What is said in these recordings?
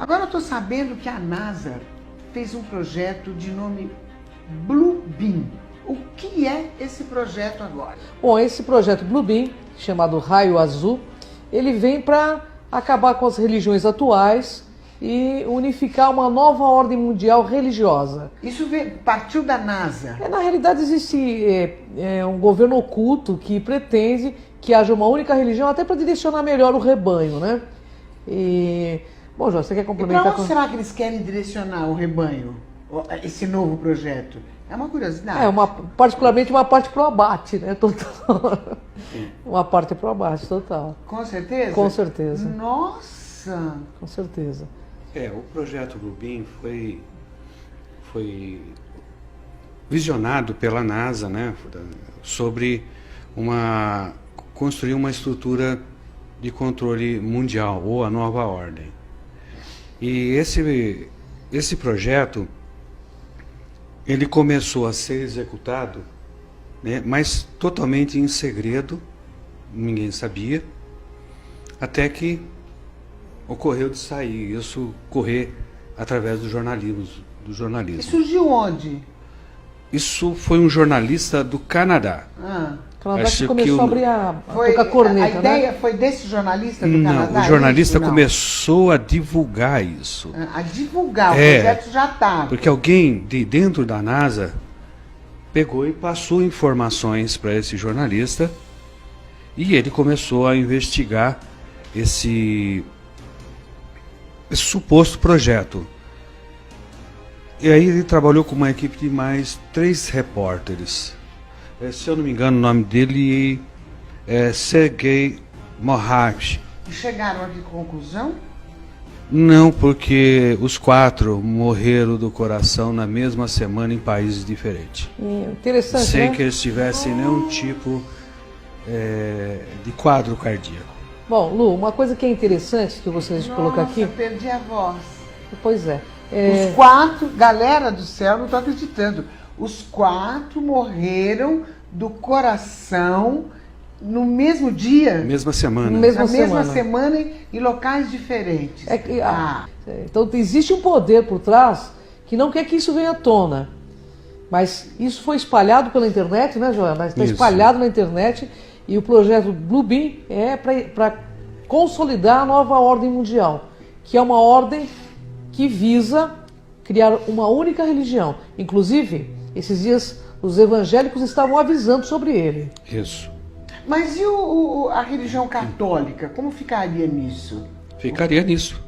Agora eu estou sabendo que a NASA fez um projeto de nome Blue Beam. O que é esse projeto agora? Bom, esse projeto Blue Beam, chamado Raio Azul, ele vem para acabar com as religiões atuais e unificar uma nova ordem mundial religiosa. Isso partiu da NASA? Na realidade existe um governo oculto que pretende que haja uma única religião até para direcionar melhor o rebanho, né? Bom, João, você quer complementar? E para onde será que eles querem direcionar o rebanho, esse novo projeto? É uma curiosidade. Particularmente uma parte pro abate, né? Total. Uma parte pro abate, total. Com certeza? Com certeza. Nossa! Com certeza. O projeto Blue Beam foi visionado pela NASA, né? Sobre construir uma estrutura de controle mundial, ou a nova ordem. E esse projeto, ele começou a ser executado, né, mas totalmente em segredo, ninguém sabia, até que ocorreu de sair, isso correr através do jornalismo. E surgiu onde? Isso foi um jornalista do Canadá. Canadá que começou a abrir a tocar corneta, a ideia foi desse jornalista do Canadá? Não, o jornalista começou a divulgar isso. A divulgar, o projeto já estava. Porque alguém de dentro da NASA pegou e passou informações para esse jornalista e ele começou a investigar esse suposto projeto. E aí ele trabalhou com uma equipe de mais 3 repórteres. Se eu não me engano, o nome dele é Sergei Moravich. E chegaram a que conclusão? Não, porque os 4 morreram do coração na mesma semana em países diferentes. Interessante, sem né? que eles tivessem nenhum tipo de quadro cardíaco. Bom, Lu, uma coisa que é interessante que eu gostaria de colocar aqui... Nossa, perdi a voz. Pois é. Os 4, galera do céu, não estou acreditando. Os 4 morreram do coração no mesmo dia? Mesma semana. Na mesma semana em locais diferentes. Então existe um poder por trás que não quer que isso venha à tona. Mas isso foi espalhado pela internet, né, Joana? Está espalhado na internet e o projeto Blue Beam é para consolidar a nova ordem mundial, que é uma ordem que visa criar uma única religião. Inclusive, esses dias os evangélicos estavam avisando sobre ele. Isso. Mas e a religião católica? Como ficaria nisso? Ficaria nisso.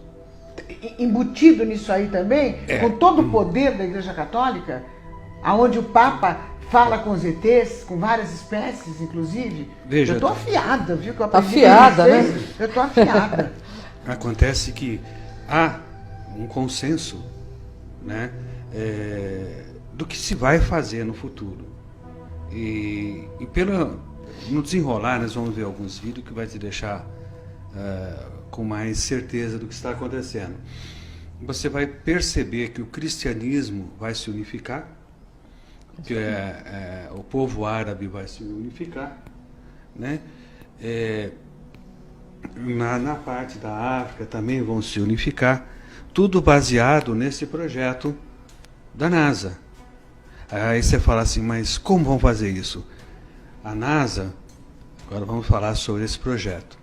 Embutido nisso aí também? Com todo o poder da Igreja Católica? Aonde o Papa fala com os ETs, com várias espécies, inclusive? Veja, eu tô afiada, viu? Tá afiada, né? Eu tô afiada. Acontece que há um consenso, né, do que se vai fazer no futuro. E no desenrolar, nós vamos ver alguns vídeos que vai te deixar com mais certeza do que está acontecendo. Você vai perceber que o cristianismo vai se unificar, que o povo árabe vai se unificar, né? Na parte da África também vão se unificar, tudo baseado nesse projeto da NASA. Aí você fala assim, mas como vão fazer isso? A NASA, agora vamos falar sobre esse projeto.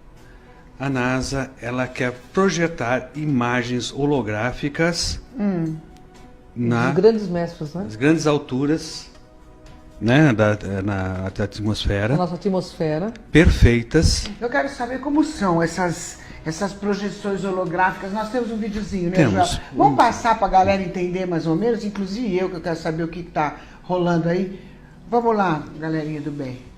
A NASA, ela quer projetar imagens holográficas Dos grandes mestres, né? nas grandes alturas, né, na atmosfera. Na nossa atmosfera. Perfeitas. Eu quero saber como são essas projeções holográficas. Nós temos um videozinho, né, Temos. Joel? Vamos passar para a galera entender mais ou menos, inclusive eu, que eu quero saber o que está rolando aí. Vamos lá, galerinha do bem.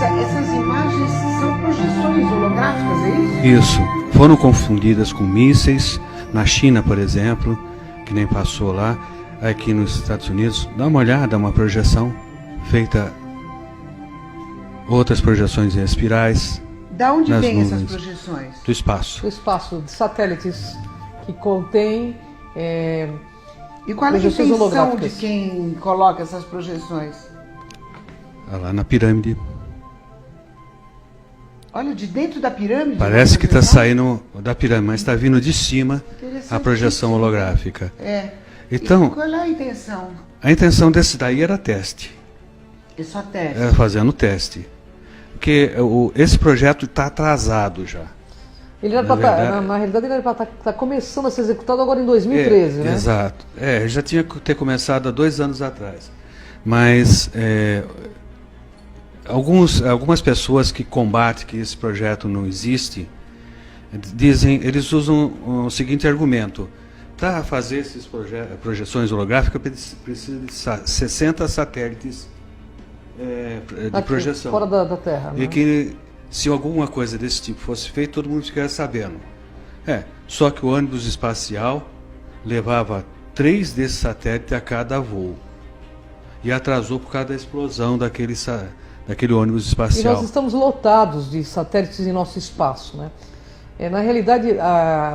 Essas imagens são projeções holográficas, é isso? Isso. Foram confundidas com mísseis. Na China, por exemplo, que nem passou lá. Aqui nos Estados Unidos, dá uma olhada, uma projeção feita outras projeções em espirais. Da onde nas vêm essas nuvens. projeções? Do espaço. O espaço de satélites que contém E qual é a projeções intenção de holográficas. quem coloca essas projeções? Lá na pirâmide. Olha, de dentro da pirâmide? Parece uma que está projeção? saindo da pirâmide, mas está vindo de cima a projeção holográfica. É. Então, E qual é a intenção? a intenção desse daí era teste. É só teste. Fazendo teste. Porque esse projeto está atrasado já. Ele era Na verdade- na realidade, ele era para estar começando a ser executado agora em 2013, né? Exato. Já tinha que ter começado há 2 anos atrás. Mas algumas pessoas que combatem que esse projeto não existe, eles usam o seguinte argumento: para fazer essas projeções holográficas precisa de 60 satélites de Aqui, projeção. fora da Terra. E Né? que se alguma coisa desse tipo fosse feita, todo mundo ficaria sabendo. Só que o ônibus espacial levava 3 desses satélites a cada voo. E atrasou por causa da explosão daquele ônibus E espacial. nós estamos lotados de satélites em nosso espaço, né? Na realidade,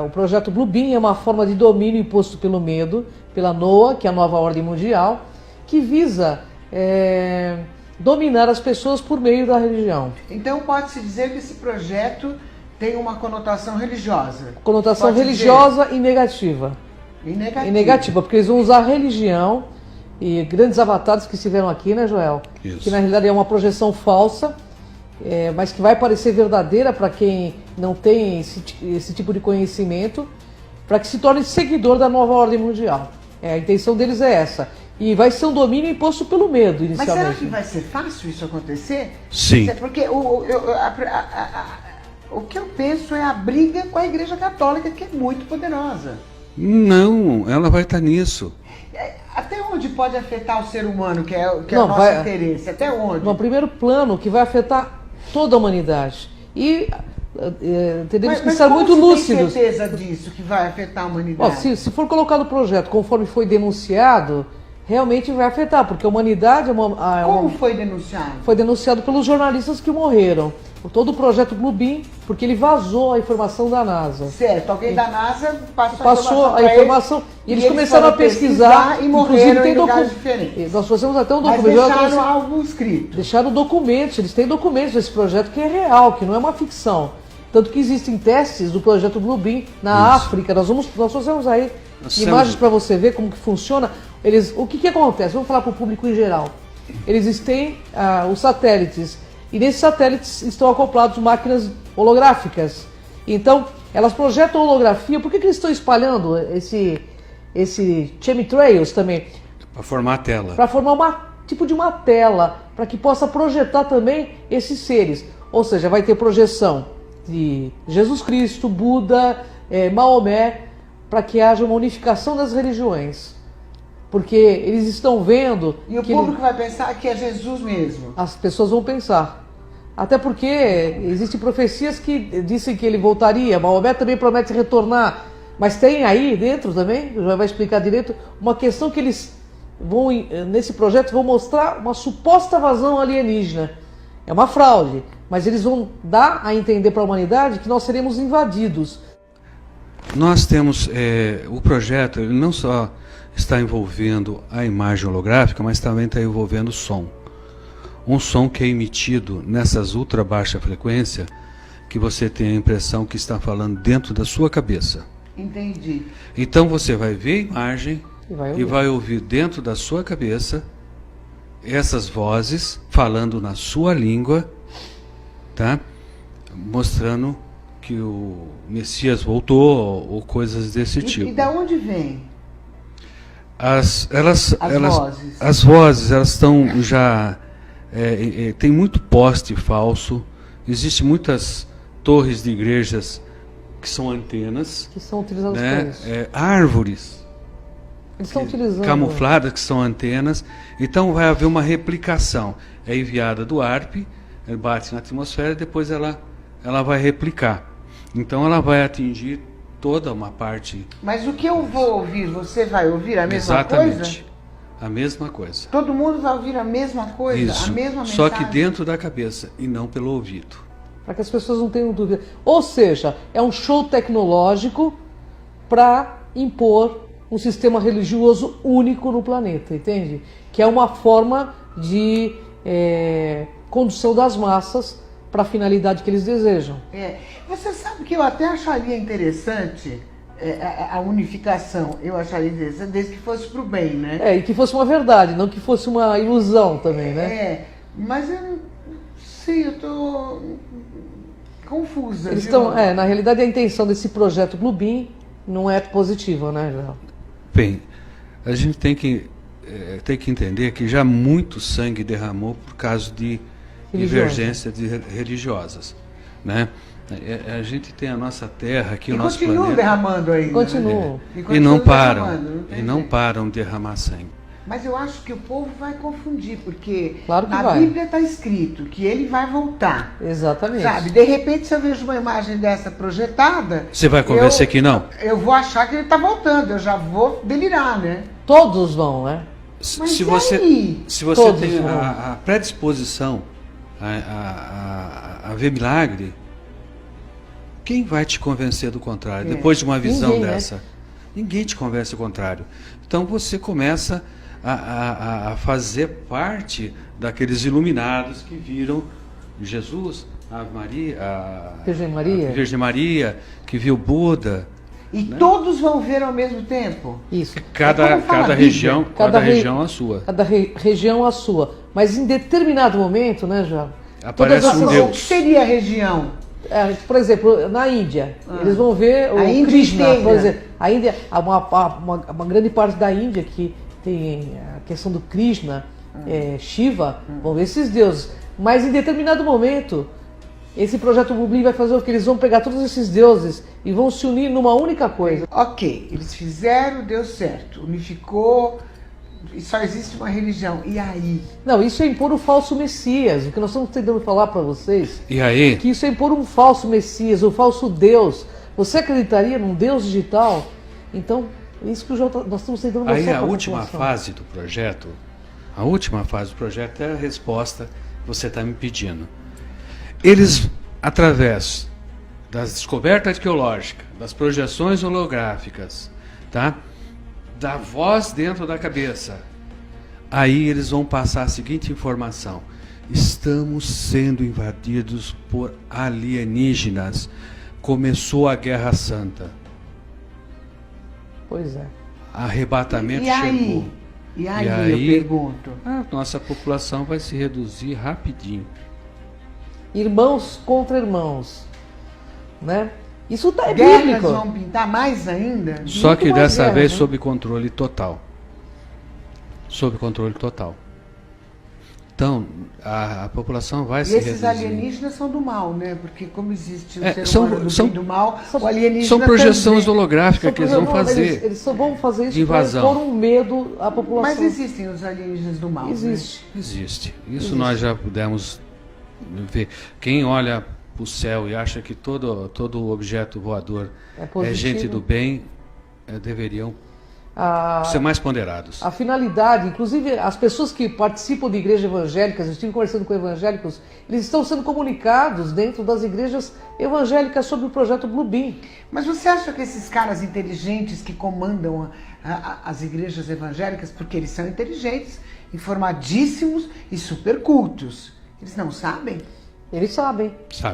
o projeto Bluebeam é uma forma de domínio imposto pelo medo, pela NOAA, que é a nova ordem mundial, que visa dominar as pessoas por meio da religião. Então pode-se dizer que esse projeto tem uma conotação religiosa. Conotação Pode-se religiosa e negativa. dizer. E negativa. E negativa, porque eles vão usar a religião e grandes avatares que estiveram aqui, né, Joel? Isso. Que na realidade é uma projeção falsa, mas que vai parecer verdadeira para quem não tem esse tipo de conhecimento, para que se torne seguidor da nova ordem mundial. A intenção deles é essa. E vai ser um domínio imposto pelo medo, Mas será inicialmente. que vai ser fácil isso acontecer? Sim. Porque o que eu penso é a briga com a Igreja Católica, que é muito poderosa. Não, ela vai estar nisso. Até onde pode afetar o ser humano, que é o Não, nosso vai- interesse? Até onde? No primeiro plano, que vai afetar toda a humanidade. E teremos que estar como muito se lúcidos. tem certeza disso, que vai afetar a Ó, humanidade? se for colocado o projeto conforme foi denunciado, realmente vai afetar, porque a humanidade Como foi denunciado? foi denunciado pelos jornalistas que morreram. Por todo o projeto Bluebeam, porque ele vazou a informação da NASA. Certo, alguém da NASA Passou a pra informação eles, e eles começaram a foram pesquisar e morreram em lugares docu- diferentes. Nós fazemos até um Mas documento. deixaram algo escrito. Deixaram documentos, eles têm documentos desse projeto que é real, que não é uma ficção. Tanto que existem testes do projeto Bluebeam na África. Nós fazemos aí imagens para você ver como que funciona. O que acontece? Vamos falar para o público em geral. Eles têm os satélites, e nesses satélites estão acoplados máquinas holográficas. Então, elas projetam holografia. Por que eles estão espalhando esse chemtrails também? Para formar a tela. Para formar tipo de uma tela, para que possa projetar também esses seres. Ou seja, vai ter projeção de Jesus Cristo, Buda, Maomé, para que haja uma unificação das religiões. Porque eles estão vendo E o que público vai pensar que é Jesus mesmo. as pessoas vão pensar. Até porque existem profecias que dizem que ele voltaria. Maomé também promete retornar. Mas tem aí dentro também, já vai explicar direito, uma questão que eles vão, nesse projeto, vão mostrar uma suposta invasão alienígena. É uma fraude, mas eles vão dar a entender para a humanidade que nós seremos invadidos. Nós temos o projeto, ele não só está envolvendo a imagem holográfica, mas também está envolvendo o som. Um som que é emitido nessas ultra baixa frequência, que você tem a impressão que está falando dentro da sua cabeça. Entendi. Então você vai ver a imagem E vai ouvir dentro da sua cabeça essas vozes falando na sua língua, tá? Mostrando que o Messias voltou ou coisas desse tipo. E da onde vem? Vozes. As vozes, elas estão já... tem muito poste falso, existem muitas torres de igrejas que são antenas, Que são utilizados né? para isso. Árvores Eles estão utilizando. camufladas que são antenas. Então vai haver uma replicação. É enviada do ARP, ele bate na atmosfera e depois ela vai replicar. Então ela vai atingir toda uma parte. Mas o que eu vou ouvir, você vai ouvir a mesma Exatamente. coisa? A mesma coisa. Todo mundo vai ouvir a mesma coisa, Isso. a mesma mensagem. Só que dentro da cabeça e não pelo ouvido. Para que as pessoas não tenham dúvida. Ou seja, é um show tecnológico para impor um sistema religioso único no planeta, entende? Que é uma forma de condução das massas para a finalidade que eles desejam. Você sabe que eu até acharia interessante a unificação, eu acharia interessante desde que fosse para o bem, né? E que fosse uma verdade, não que fosse uma ilusão também, né? Mas eu não sei, eu estou confusa. Eles estão, na realidade, a intenção desse projeto Bluebeam não é positiva, né, João? Bem, a gente tem que entender que já muito sangue derramou por causa de divergências religiosas, né? A gente tem a nossa terra aqui, o nosso planeta. Continuam derramando aí. Continuam. E não param de derramar sangue. Mas eu acho que o povo vai confundir, porque claro que na vai. Bíblia está escrito que ele vai voltar. Exatamente. Sabe? De repente, se eu vejo uma imagem dessa projetada... Você vai convencer que não? Eu vou achar que ele está voltando, eu já vou delirar, né? Todos vão, né? Mas se você Todos tem vão. a predisposição a ver milagre, quem vai te convencer do contrário? Depois de uma visão Ninguém, dessa? Ninguém te convence do contrário. Então você começa a fazer parte daqueles iluminados que viram Jesus, a Maria, a Virgem Maria, que viu Buda. E todos vão ver ao mesmo tempo? Isso. Cada região a sua. Cada região a sua. Mas em determinado momento, né, João? Aparece um Deus. O que seria a região? Por exemplo, na Índia, eles vão ver o Índia Krishna, inteira. por exemplo. A Índia, uma grande parte da Índia que tem a questão do Krishna, Shiva, vão ver esses deuses. Mas em determinado momento, esse projeto Bluebeam vai fazer o que? Eles vão pegar todos esses deuses e vão se unir numa única coisa. Ok, eles fizeram, deu certo, unificou, e só existe uma religião. E aí? Não, isso é impor o falso Messias. O que nós estamos tentando falar para vocês, E aí? que isso é impor um falso Messias, um falso Deus. Você acreditaria num Deus digital? Então, é isso que nós estamos tentando mostrar Aí para a última população. fase do projeto, é a resposta que você está me pedindo. Eles, através das descobertas arqueológicas, das projeções holográficas, tá? Da voz dentro da cabeça, aí eles vão passar a seguinte informação: estamos sendo invadidos por alienígenas. Começou a Guerra Santa. Pois é. Arrebatamento E aí? chegou. E aí, E aí? eu pergunto. A nossa população vai se reduzir rapidinho. Irmãos contra irmãos, né? Isso é Guerras bíblico. vão pintar mais ainda? Só Muito que mais dessa guerra, vez né? sob controle total. Sob controle total. Então, a população vai E se esses reduzir. alienígenas são do mal, né? Porque como existe o ser são- humano do são- bem e do mal, o alienígena São projeções também. holográficas que eles vão fazer. Eles só vão fazer isso de para invasão. impor um medo à população. Mas existem os alienígenas do mal, Existe. Existe. Isso Existe. nós já pudemos ver. Quem olha para o céu e acha que todo objeto voador É positivo. gente do bem, deveriam A, ser mais ponderados. a finalidade, inclusive as pessoas que participam de igrejas evangélicas, eu estive conversando com evangélicos, eles estão sendo comunicados dentro das igrejas evangélicas sobre o projeto Bluebeam. Mas você acha que esses caras inteligentes que comandam as igrejas evangélicas, porque eles são inteligentes, informadíssimos e super cultos, eles não sabem? Eles sabem. Sabe?